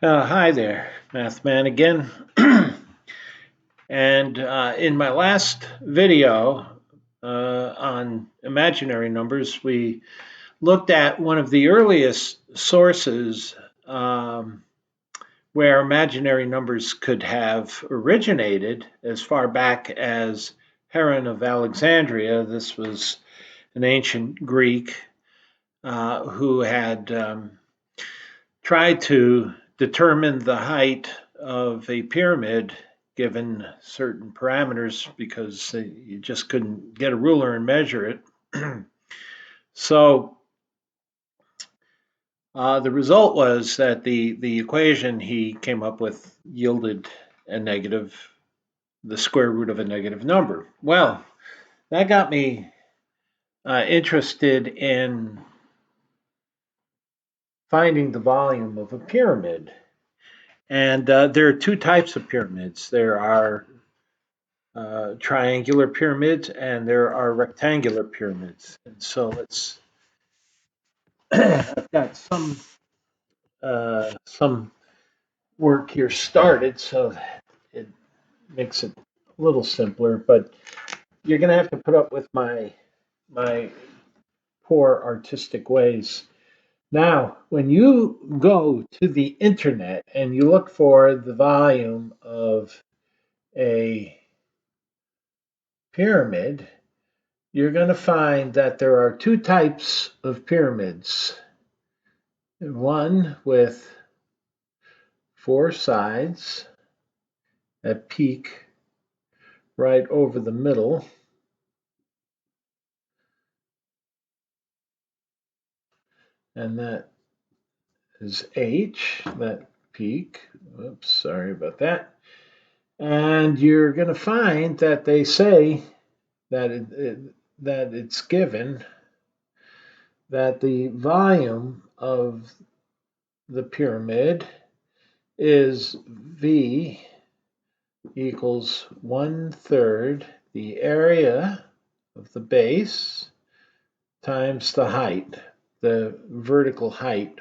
Hi there, Math Man again. And in my last video on imaginary numbers, we looked at one of the earliest sources where imaginary numbers could have originated as far back as Heron of Alexandria. This was an ancient Greek who had tried to determine the height of a pyramid given certain parameters because you just couldn't get a ruler and measure it. So the result was that the equation he came up with yielded a negative, the square root of a negative number. Well, that got me interested in finding the volume of a pyramid. And there are two types of pyramids. There are triangular pyramids and there are rectangular pyramids. And so let's, I've got some work here started, so it makes it a little simpler. But you're going to have to put up with my poor artistic ways. Now, when you go to the internet and you look for the volume of a pyramid, you're going to find that there are two types of pyramids. One with four sides that peak right over the middle, and that is H, that peak. Oops, sorry about that. And you're going to find that they say that that it's given that the volume of the pyramid is V equals 1/3 the area of the base times the height, the vertical height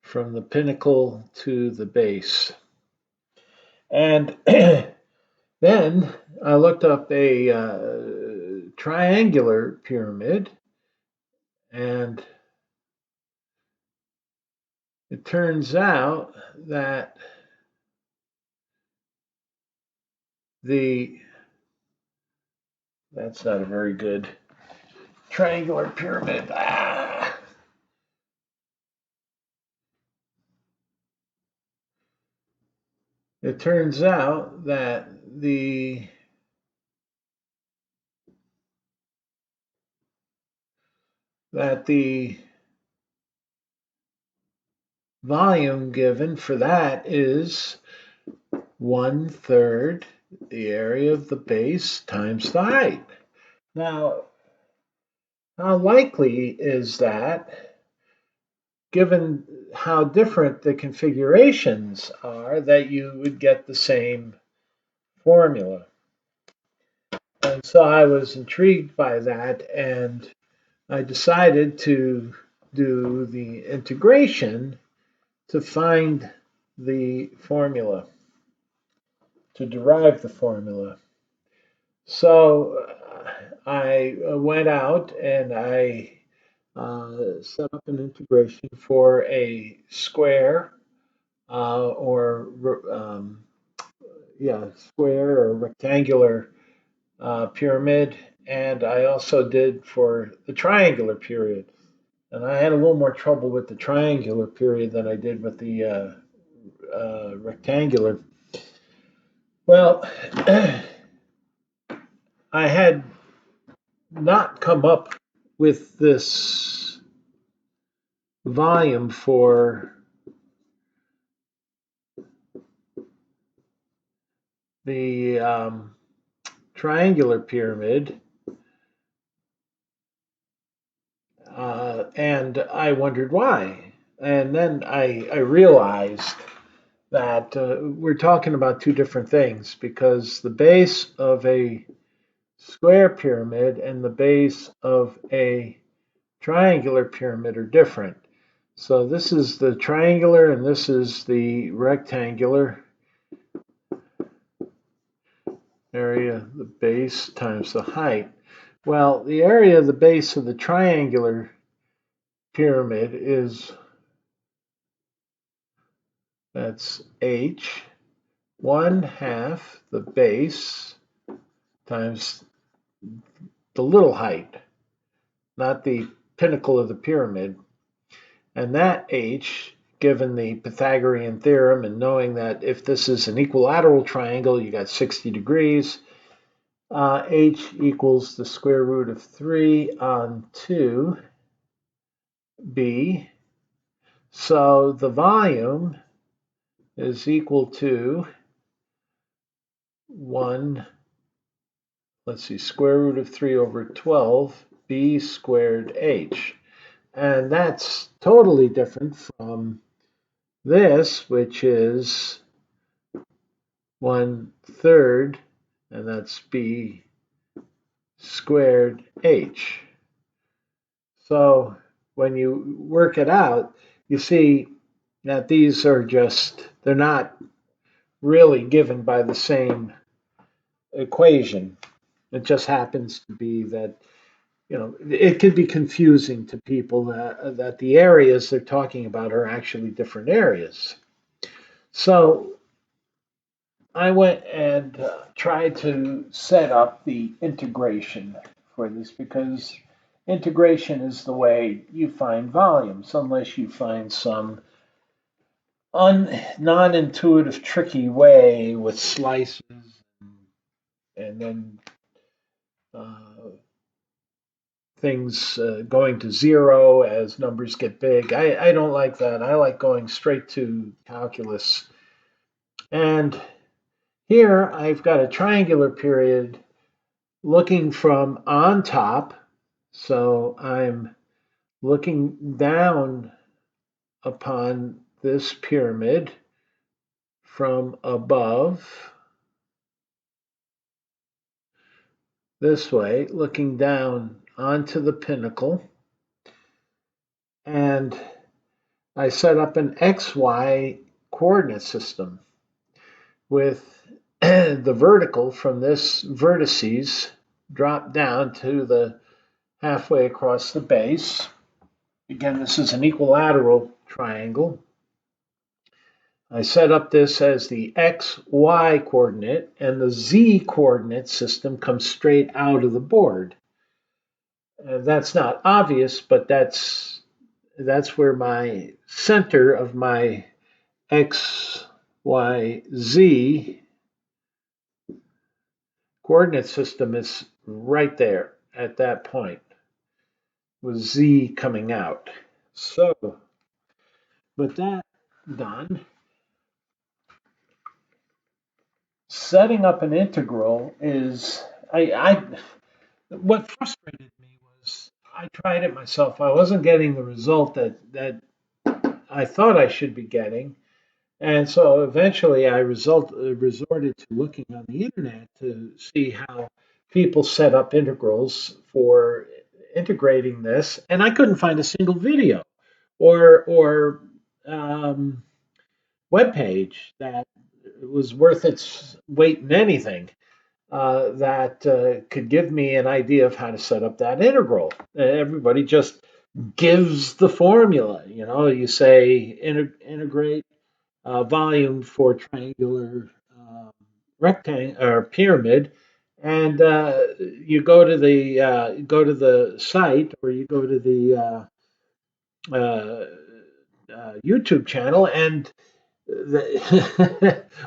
from the pinnacle to the base. And then I looked up a triangular pyramid, and it turns out that that's not a very good triangular pyramid. It turns out that the volume given for that is 1/3 the area of the base times the height. Now, how likely is that, given how different the configurations are, that you would get the same formula? And so I was intrigued by that, and I decided to do the integration to find the formula, to derive the formula. So I went out and I set up an integration for a square or square or rectangular pyramid, and I also did for the triangular period. And I had a little more trouble with the triangular period than I did with the rectangular. Well, I had not come up with this volume for the triangular pyramid, and I wondered why. And then I realized that we're talking about two different things, because the base of a square pyramid and the base of a triangular pyramid are different. So this is the triangular and this is the rectangular area, the base times the height. Well, the area of the base of the triangular pyramid is, that's h, 1/2 the base times the little height, not the pinnacle of the pyramid. And that h, given the Pythagorean theorem and knowing that if this is an equilateral triangle, you got 60 degrees, h equals the square root of 3 on 2b. So the volume is equal to 1, let's see, square root of 3 over 12, b squared h. And that's totally different from this, which is 1/3, and that's b squared h. So when you work it out, you see that these are just, they're not really given by the same equation. It just happens to be that, it could be confusing to people that the areas they're talking about are actually different areas. So I went and tried to set up the integration for this because integration is the way you find volumes, unless you find some non-intuitive, tricky way with slices and then uh, things going to zero as numbers get big. I don't like that. I like going straight to calculus. And here I've got a triangular period looking from on top. So I'm looking down upon this pyramid from above this way, looking down onto the pinnacle. And I set up an XY coordinate system with the vertical from this vertices drop down to the halfway across the base. Again, this is an equilateral triangle. I set up this as the XY coordinate, and the Z coordinate system comes straight out of the board. That's not obvious, but that's where my center of my X, Y, Z coordinate system is right there at that point, with Z coming out. So, with that done, setting up an integral is, what frustrated me was I tried it myself. I wasn't getting the result that I thought I should be getting. And so eventually I resorted to looking on the internet to see how people set up integrals for integrating this. And I couldn't find a single video or web page that was worth its weight in anything that could give me an idea of how to set up that integral. Everybody just gives the formula. You say integrate volume for triangular rectangle or pyramid, and go to the site or you go to the YouTube channel, and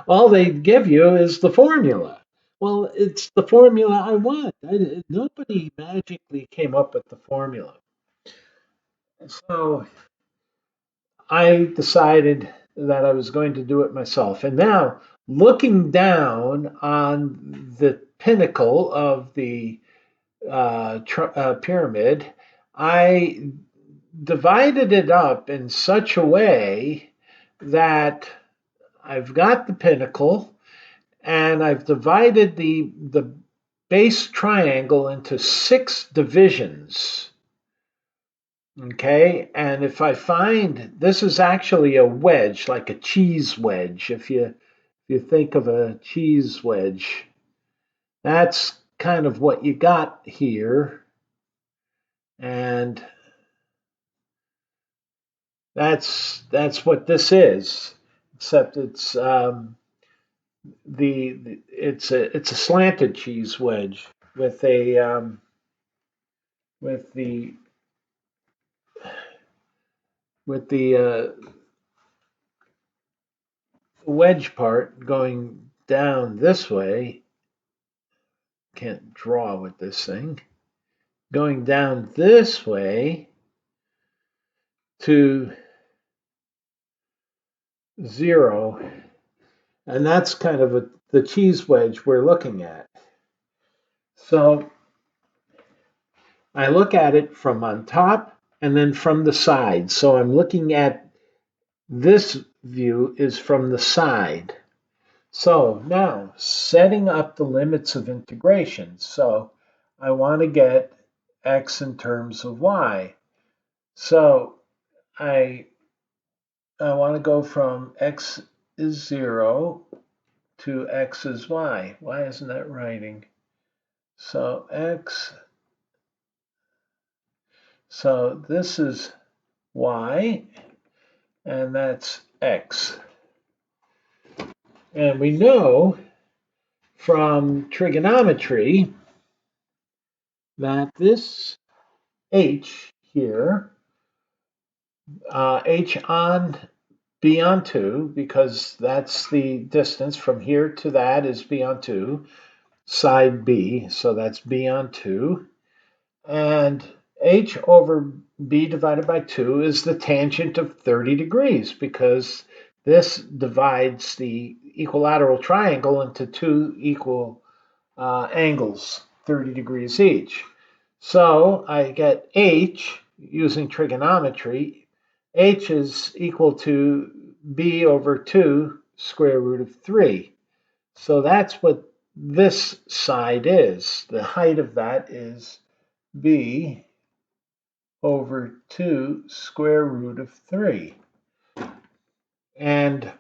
all they give you is the formula. Well, it's the formula I want. Nobody magically came up with the formula. So I decided that I was going to do it myself. And now, looking down on the pinnacle of the pyramid, I divided it up in such a way that I've got the pinnacle and I've divided the base triangle into 6 divisions. Okay, and if I find this is actually a wedge, like a cheese wedge, if you think of a cheese wedge, that's kind of what you got here, and that's what this is. Except it's a slanted cheese wedge with a with the with the wedge part going down this way. Can't draw with this thing. Going down this way to 0. And that's kind of the cheese wedge we're looking at. So I look at it from on top and then from the side. So I'm looking at this view is from the side. So now setting up the limits of integration. So I want to get x in terms of y. So I want to go from x is 0 to x is y. Why isn't that writing? So so this is y, and that's x. And we know from trigonometry that this h here, h on b on 2, because that's the distance from here to that is b on 2, side b, so that's b on 2. And h over b divided by 2 is the tangent of 30 degrees, because this divides the equilateral triangle into two equal angles, 30 degrees each. So I get h using trigonometry. H is equal to b over 2 square root of 3. So that's what this side is. The height of that is b over 2 square root of 3. And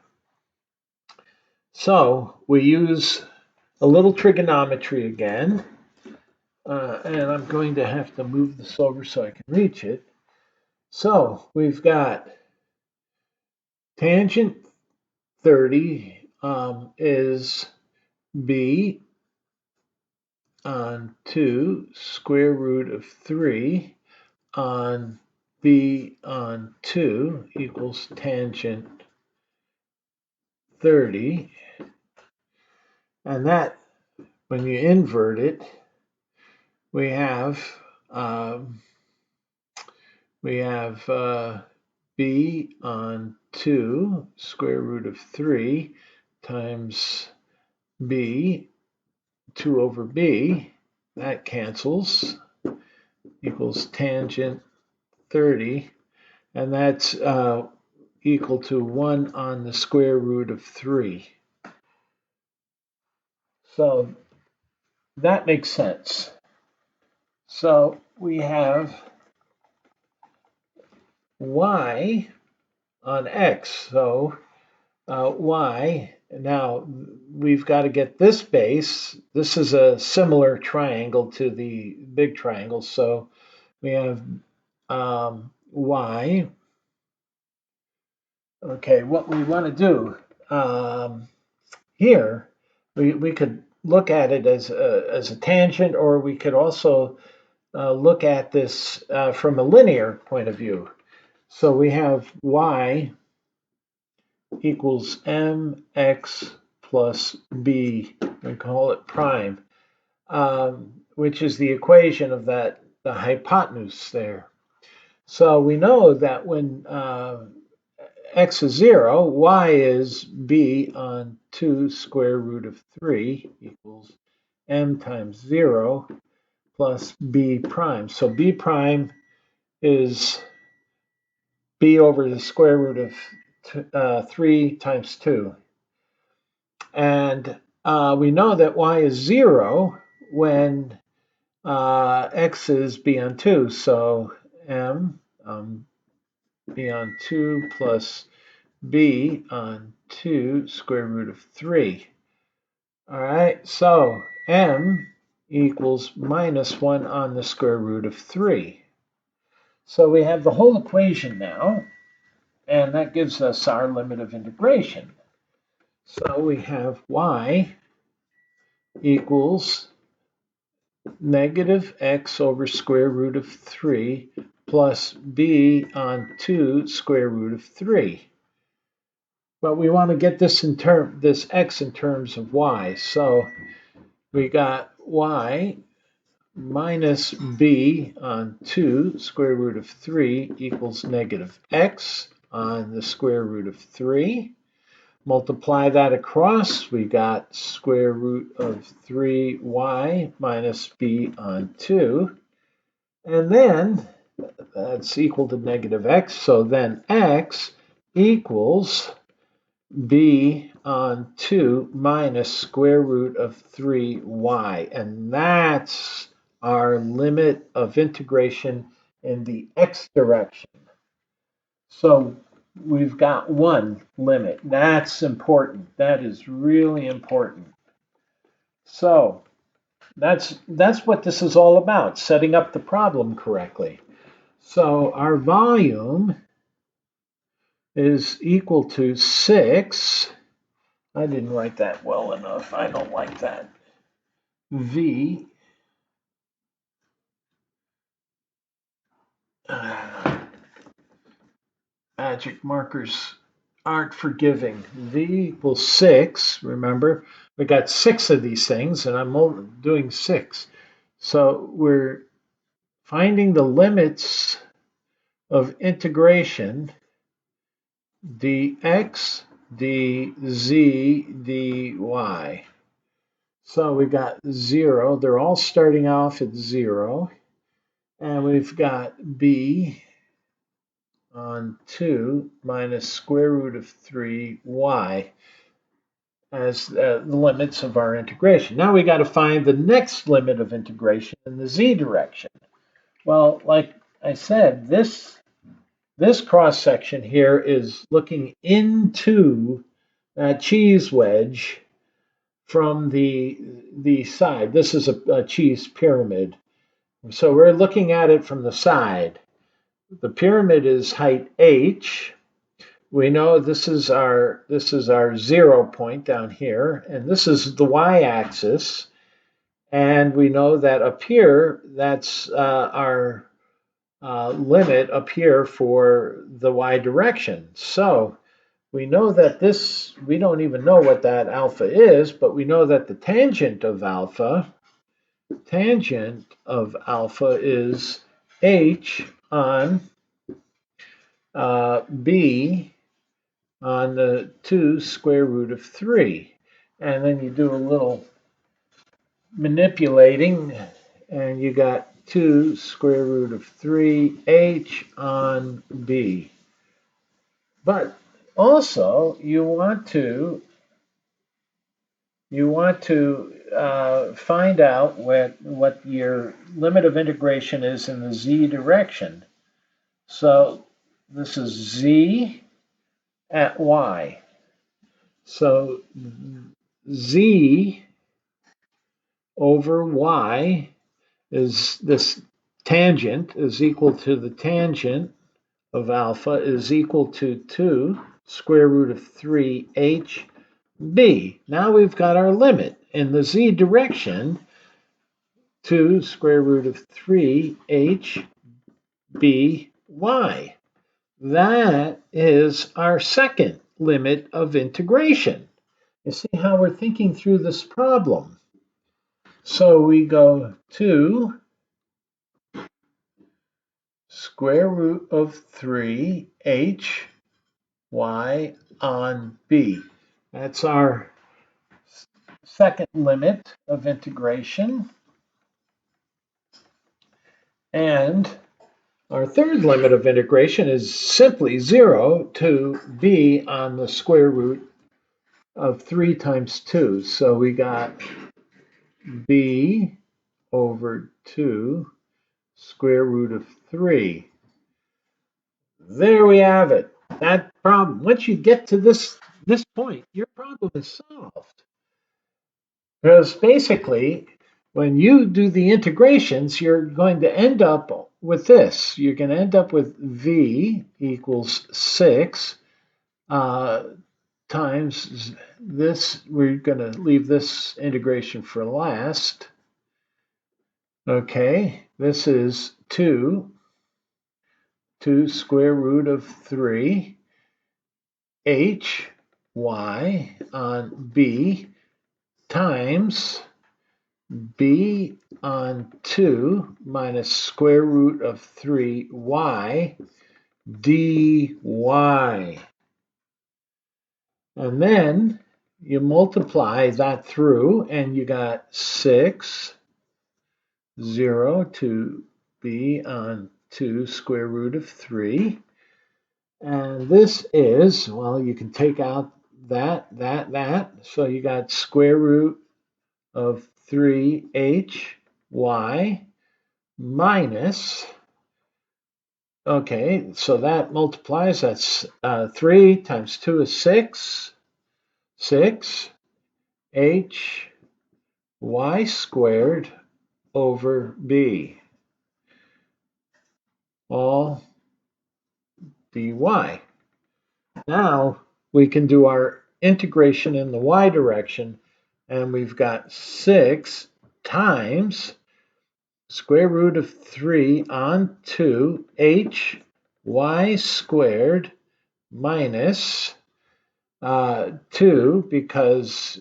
so we use a little trigonometry again. And I'm going to have to move this over so I can reach it. So we've got tangent 30 is b on 2 square root of 3 on b on 2 equals tangent 30. And that, when you invert it, we have b on 2 square root of 3 times b, 2 over b, that cancels, equals tangent 30, and that's equal to 1 on the square root of 3. So that makes sense. So we have y on x. So y, now we've got to get this base. This is a similar triangle to the big triangle. So we have y. Okay, what we want to do here, we could look at it as a tangent, or we could also look at this from a linear point of view. So we have y equals mx plus b, we call it prime, which is the equation of the hypotenuse there. So we know that when x is 0, y is b on 2 square root of 3 equals m times 0 plus b prime. So b prime is b over the square root of 3 times 2. And we know that y is 0 when x is b on 2. So m b on 2 plus b on 2 square root of 3. All right, so m equals minus 1 on the square root of 3. So we have the whole equation now, and that gives us our limit of integration. So we have y equals negative x over square root of 3 plus b on 2 square root of 3. But we want to get this x in terms of y. So we got y minus b on 2 square root of 3 equals negative x on the square root of 3. Multiply that across, we got square root of 3y minus b on 2. And then that's equal to negative x. So then x equals b on 2 minus square root of 3y. And that's our limit of integration in the x direction. So we've got one limit. That's important. That is really important. So that's what this is all about, setting up the problem correctly. So our volume is equal to 6. I didn't write that well enough. I don't like that. V magic markers aren't forgiving. V equals 6. Remember, we got 6 of these things, and I'm doing 6. So we're finding the limits of integration dx, dz, dy. So we got 0. They're all starting off at 0. And we've got b on 2 minus square root of 3y as the limits of our integration. Now we got to find the next limit of integration in the z direction. Well, like I said, this cross section here is looking into that cheese wedge from the side. This is a cheese pyramid. So we're looking at it from the side. The pyramid is height h. We know this is our 0 point down here, and this is the y-axis. And we know that up here, that's our limit up here for the y direction. So we know that we don't even know what that alpha is, but we know that the tangent of alpha is h on b on the 2 square root of 3. And then you do a little manipulating, and you got 2 square root of 3 h on b. But also you want to find out what your limit of integration is in the z direction. So this is z at y. So z over y is this tangent is equal to the tangent of alpha is equal to 2 square root of 3 h b. Now we've got our limit in the z direction, 2 square root of 3 h b y. That is our second limit of integration. You see how we're thinking through this problem. So we go 2 square root of 3 h y on b. That's our second limit of integration. And our third limit of integration is simply 0 to b on the square root of 3 times 2. So we got b over 2 square root of 3. There we have it. That problem. Once you get to this point, your problem is solved. Because basically, when you do the integrations, you're going to end up with this. You're going to end up with v equals 6 uh, times this. We're going to leave this integration for last. Okay, this is 2 square root of 3 h y on b times b on 2 minus square root of 3y dy. And then you multiply that through, and you got 6, 0 to b on 2 square root of 3. And this is, well, you can take out that. So you got square root of 3hy minus, okay, so that multiplies, that's 3 times 2 is 6, 6 hy squared over b, all dy. Now we can do our integration in the y direction, and we've got 6 times square root of 3 on 2 hy squared minus 2, because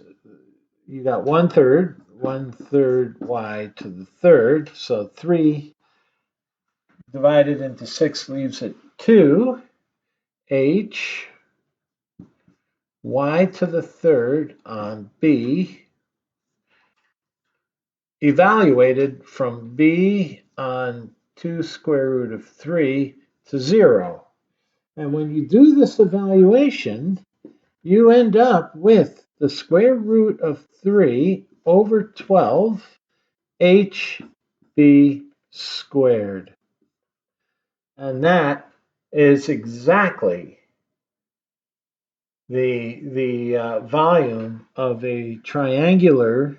you got 1/3 y to the third, so 3 divided into 6 leaves it 2 y to the third on b, evaluated from b on 2 square root of 3 to 0. And when you do this evaluation, you end up with the square root of 3 over 12 hb squared. And that is exactly the volume of a triangular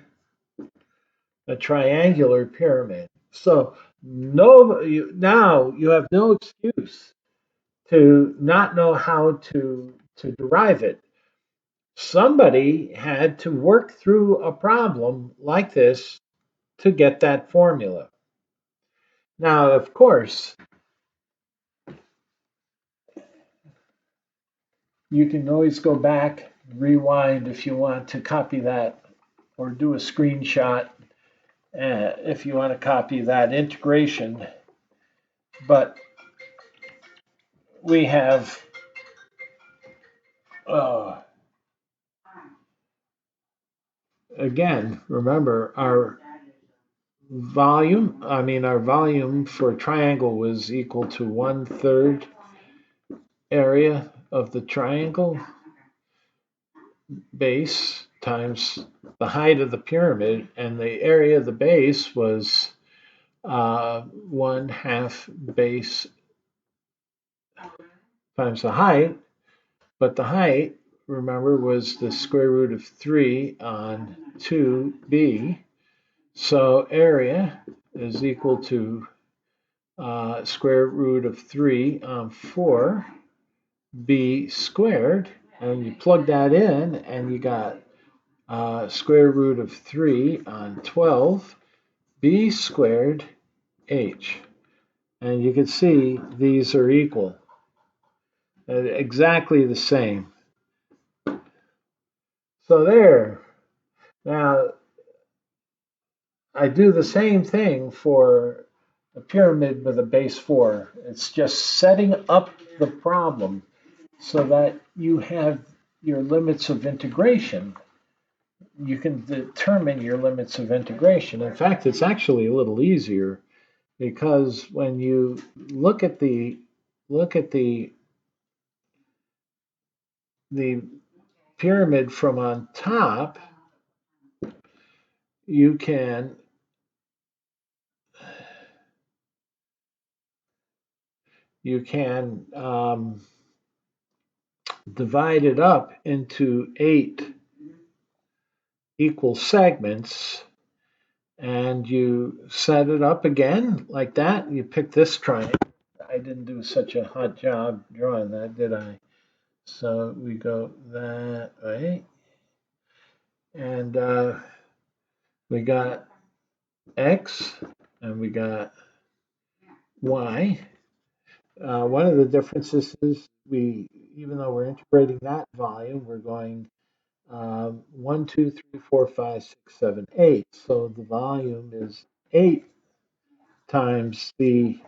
pyramid. So now you have no excuse to not know how to derive it. Somebody had to work through a problem like this to get that formula. Now, of course, you can always go back, rewind if you want to copy that, or do a screenshot if you want to copy that integration. But we have again, remember our volume for a triangle was equal to 1/3 area of the triangle base times the height of the pyramid, and the area of the base was 1/2 base times the height, but the height, remember, was the square root of 3 on 2b. So area is equal to square root of 3 on 4b squared, and you plug that in, and you got square root of 3 on 12b squared h. And you can see these are equal. Exactly the same. So there. Now, I do the same thing for a pyramid with a base 4. It's just setting up the problem so that you have your limits of integration. You can determine your limits of integration. In fact, it's actually a little easier, because when you look at the pyramid from on top, you you can divide it up into 8 equal segments, and you set it up again like that. You pick this triangle. I didn't do such a hot job drawing that, did I? So we go that way, and we got X, and we got Y. One of the differences is even though we're integrating that volume, we're going 1, 2, 3, 4, 5, 6, 7, 8. So the volume is 8 times the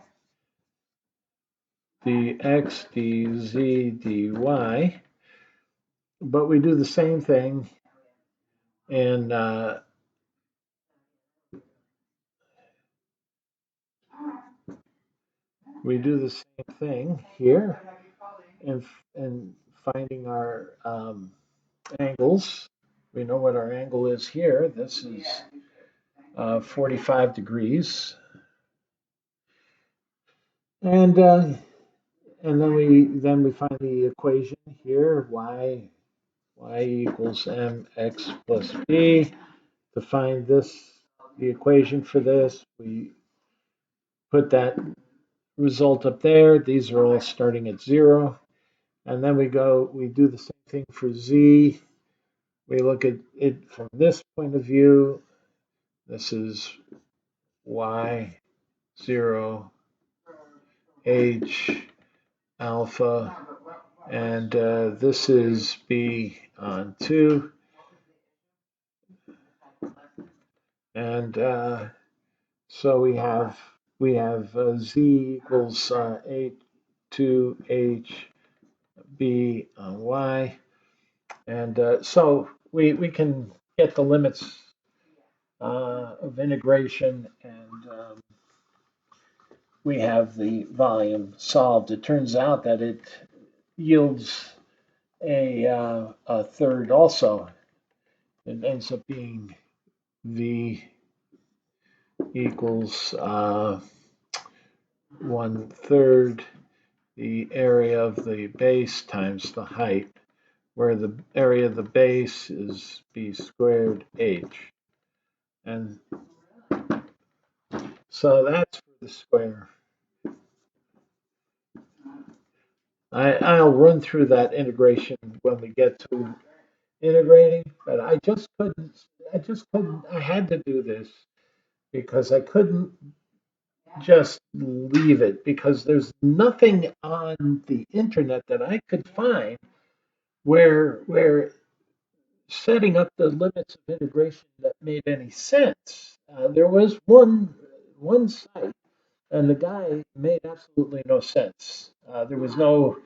x, dz, dy. But we do the same thing in here in finding our angles. We know what our angle is here. This is 45 degrees. And then we find the equation here, y equals mx plus b. To find the equation for this, we put that result up there. These are all starting at 0. And then we do the same thing for z. We look at it from this point of view. This is y 0, h alpha, and this is b on 2. And so we have z equals 8 to h b on y, and so we can get the limits of integration, and we have the volume solved. It turns out that it yields a third also. It ends up being v equals 1/3 the area of the base times the height, where the area of the base is b squared h. And so that's for the square. I'll run through that integration when we get to integrating, but I had to do this because I couldn't just leave it, because there's nothing on the internet that I could find where setting up the limits of integration that made any sense. There was one site, and the guy made absolutely no sense. There was no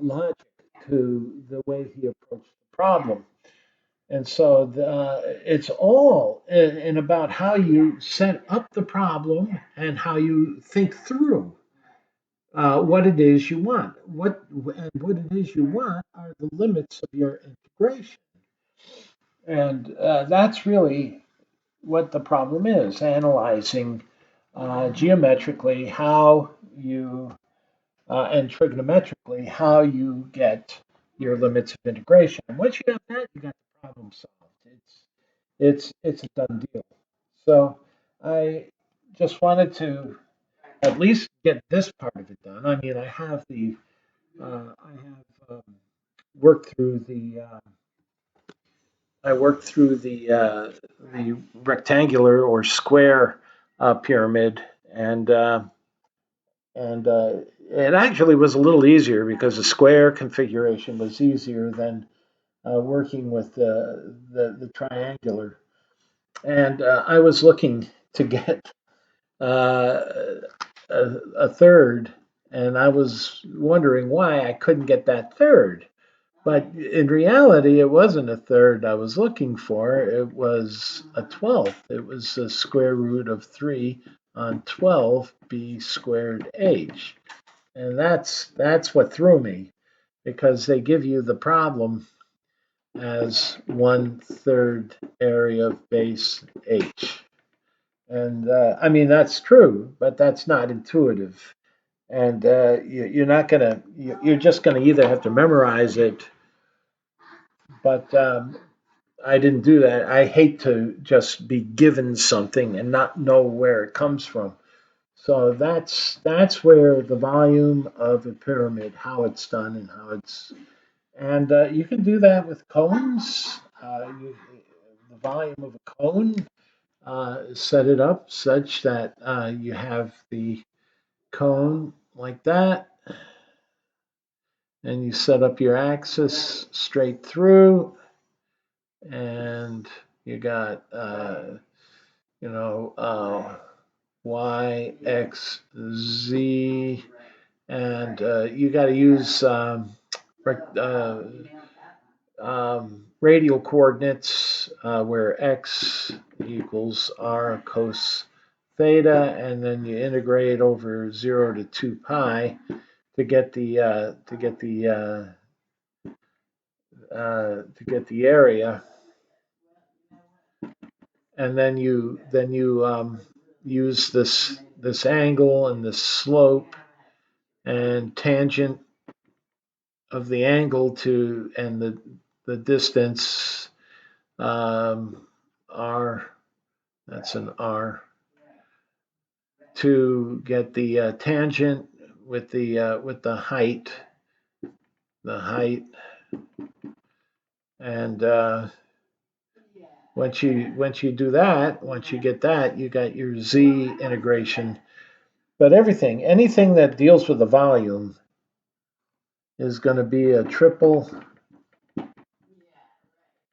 logic to the way he approached the problem. And so it's all in about how you set up the problem and how you think through what it is you want. What it is you want are the limits of your integration. And that's really what the problem is, analyzing geometrically how you and trigonometrically how you get your limits of integration. And once you got that, you got the problem solved. It's a done deal. So I just wanted to at least get this part of it done. I mean, I have worked through the rectangular or square pyramid, and it actually was a little easier because the square configuration was easier than working with the triangular. And I was looking to get uh, a third, and I was wondering why I couldn't get that third. But in reality, it wasn't a third I was looking for. It was a 12th. It was the square root of 3 on 12 b squared h. And that's what threw me, because they give you the problem as 1/3 area of base h. And I mean, that's true, but that's not intuitive. And you're not going to, you're just going to either have to memorize it, but I didn't do that. I hate to just be given something and not know where it comes from. So that's where the volume of a pyramid, how it's done and how it's, and you can do that with cones. The volume of a cone, set it up such that you have the cone like that, and you set up your axis straight through, and you got you know y, x, z, and you got to use radial coordinates where x equals r cos theta, and then you integrate over 0 to 2 pi to get the area, and then you use this angle and this slope and tangent of the angle to and the distance, r, that's an r, to get the tangent with the height, and once you do that, once you get that, you got your z integration. But anything that deals with the volume is going to be a triple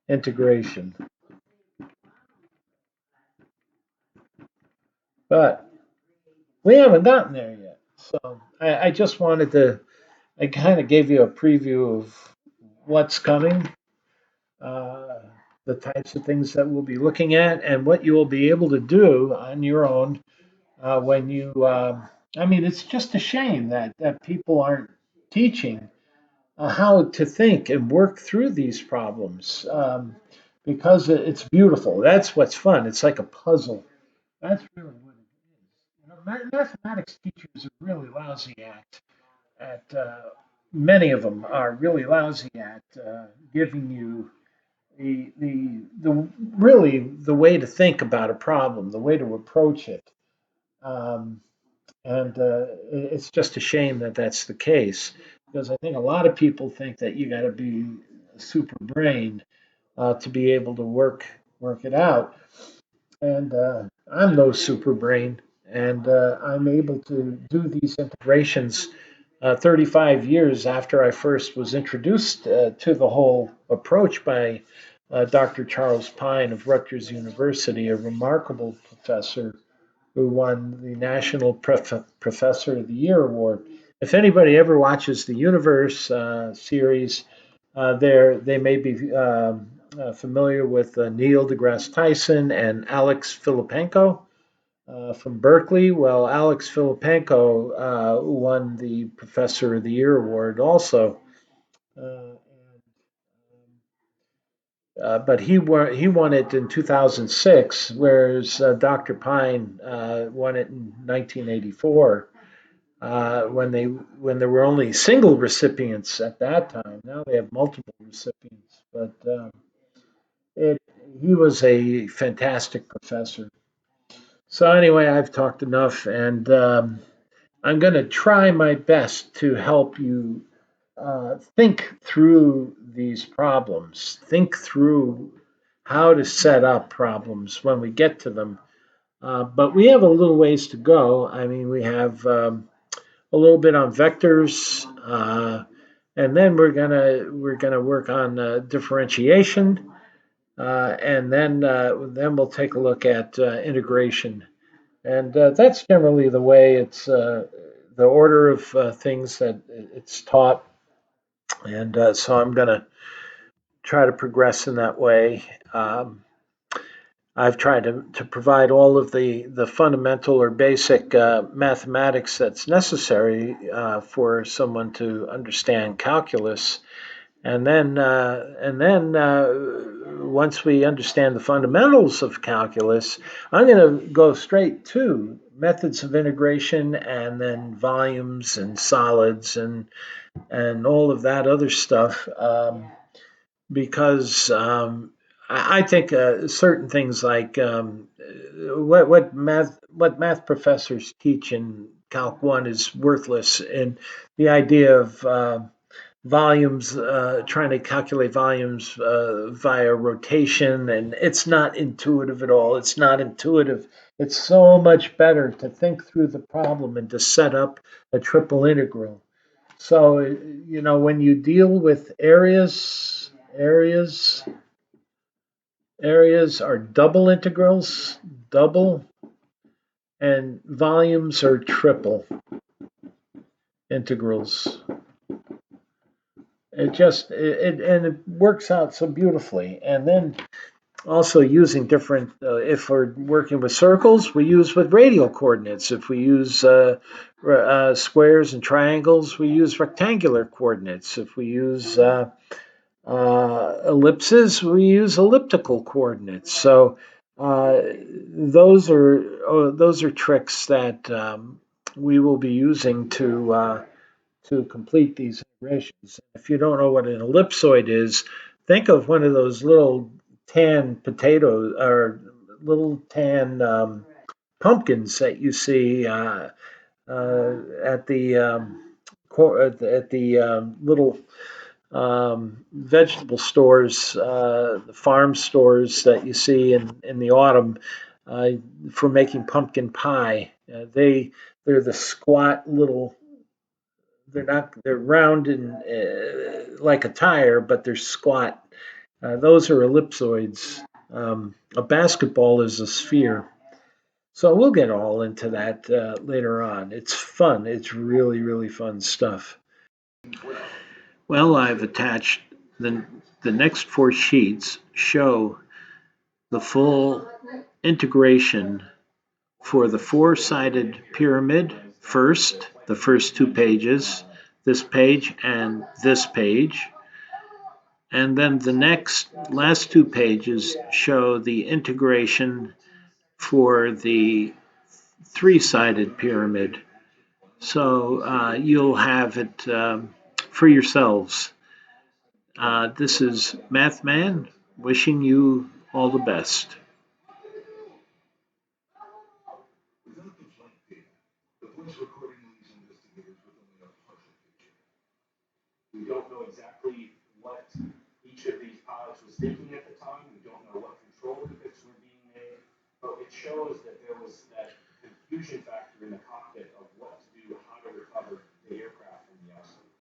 integration. But we haven't gotten there yet. So I just wanted to, I kind of gave you a preview of what's coming, uh, the types of things that we'll be looking at, and what you will be able to do on your own when you. I mean, it's just a shame that people aren't teaching how to think and work through these problems, because it's beautiful. That's what's fun. It's like a puzzle. That's really what it is. Mathematics teachers are really lousy at many of them are really lousy at giving you the really the way to think about a problem, the way to approach it. Um, and it's just a shame that that's the case, because I think a lot of people think that you got to be a super brain to be able to work it out. And I'm no super brain, and I'm able to do these integrations 35 years after I first was introduced to the whole approach by Dr. Charles Pine of Rutgers University, a remarkable professor who won the National Professor of the Year award. If anybody ever watches the Universe series, they may be familiar with Neil deGrasse Tyson and Alex Filippenko from Berkeley. Well, Alex Filippenko won the Professor of the Year award also. But he won it in 2006, whereas Dr. Pine won it in 1984 when there were only single recipients at that time. Now they have multiple recipients, but it, he was a fantastic professor. So anyway, I've talked enough, and I'm going to try my best to help you think through these problems, think through how to set up problems when we get to them. But we have a little ways to go. I mean, we have a little bit on vectors, and then we're gonna work on differentiation, and then we'll take a look at integration. And that's generally the way it's the order of things that it's taught. And so I'm going to try to progress in that way. I've tried to provide all of the fundamental or basic mathematics that's necessary for someone to understand calculus. And then once we understand the fundamentals of calculus, I'm going to go straight to methods of integration and then volumes and solids and all of that other stuff. Because I think certain things like what math professors teach in Calc 1 is worthless, and the idea of volumes, trying to calculate volumes via rotation, and it's not intuitive at all. It's not intuitive. It's so much better to think through the problem and to set up a triple integral. So, when you deal with areas are double integrals, double, and volumes are triple integrals. It works out so beautifully. And then also using different, if we're working with circles, we use with radial coordinates. If we use squares and triangles, we use rectangular coordinates. If we use ellipses, we use elliptical coordinates. So those are tricks that we will be using to complete these integrations. If you don't know what an ellipsoid is, think of one of those little tan potatoes or little tan pumpkins that you see at the little vegetable stores, the farm stores that you see in the autumn uh, for making pumpkin pie. They're the squat little. They're round and like a tire, but they're squat. Those are ellipsoids. A basketball is a sphere. So we'll get all into that later on. It's fun. It's really, really fun stuff. Well, I've attached the next four sheets show the full integration for the four-sided pyramid first, the first two pages, this page and this page. And then the last two pages show the integration for the three-sided pyramid. So you'll have it for yourselves. This is Mathman wishing you all the best.